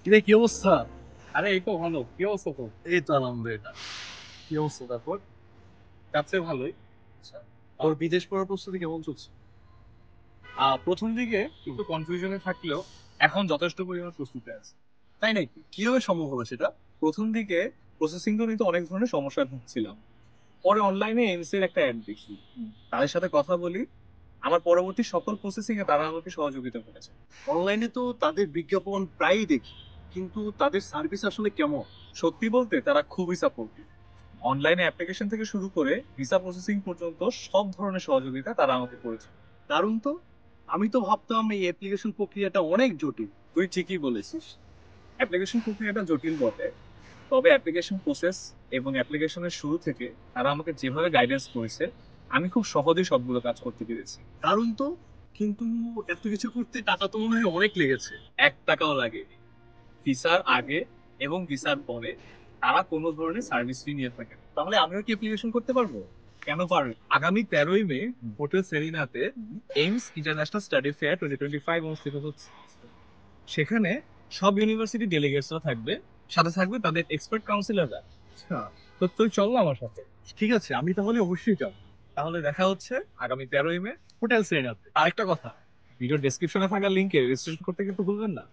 কিরে কি অবস্থা? আরে এই তো ভালো। কি অবস্থা তোর? এই তো আলহামদুলিল্লাহ। কি অবস্থা তারপর? যাচ্ছে ভালোই। আচ্ছা, তোর বিদেশ পড়ার প্রস্তুতি কেমন চলছে? প্রথম দিকে একটু কনফিউশনে থাকলেও এখন যথেষ্ট পরিমাণ প্রস্তুতি আছে। তাই নাকি? কিভাবে সম্ভব হলো সেটা? প্রথম দিকে প্রসেসিং তো নিতে অনেক ধরনের সমস্যায় ভুগছিলাম। পরে অনলাইনে এমসির একটা অ্যাড দেখি, তাদের সাথে কথা বলি। আমার পরবর্তী সকল প্রসেসিং এ তারা আমাকে সহযোগিতা করেছে। অনলাইনে তো তাদের বিজ্ঞাপন প্রায়ই দেখি, কিন্তু তাদের সার্ভিস আসলে কেমন? সত্যি বলতে তারা খুবই সাপোর্টিভ। অনলাইনে অ্যাপ্লিকেশন থেকে শুরু করে ভিসা প্রসেসিং পর্যন্ত সব ধরনের সহযোগিতা তারা আমাকে করেছে। দারুণ তো। আমি তো ভাবতাম এই অ্যাপ্লিকেশন প্রক্রিয়াটা অনেক জটিল। তুই ঠিকই বলেছিস, অ্যাপ্লিকেশন প্রক্রিয়াটা জটিল বটে। তবে অ্যাপ্লিকেশন প্রসেস এবং অ্যাপ্লিকেশনের শুরু থেকে তারা আমাকে যেভাবে গাইডেন্স করেছে, আমি খুব সহজেই সবগুলো কাজ করতে পেরেছি। দারুণ তো। কিন্তু এত কিছু করতে টাকা তো মনে হয় অনেক লেগেছে। 1 টাকাও লাগেনি। ভিসার আগে এবং ভিসার পরে তারা কোনো ধরনের সার্ভিস ফি নিয়ে থাকে না। তাহলে আমিও কি অ্যাপ্লিকেশন করতে পারবো? কেন পারবে? আগামী 13ই মে হোটেল সেরিনাতে এইমস ইন্টারন্যাশনাল স্টাডি ফেয়ার 2025 অনুষ্ঠিত হচ্ছে। সেখানে সব ইউনিভার্সিটি ডেলিগেটসরা থাকবে, সাথে থাকবে তাদের এক্সপার্ট কাউন্সিলররা। আচ্ছা, তো তুই চল না আমার সাথে। ঠিক আছে, আমি তাহলে অবশ্যই যাব। তাহলে দেখা হচ্ছে আগামী 13ই মে। হোটেল সেরেনাতে। আরেকটা কথা, ভিডিও ডেসক্রিপশনে থাকা লিংকে রেজিস্ট্রেশন করতে কিন্তু ভুলবেন না।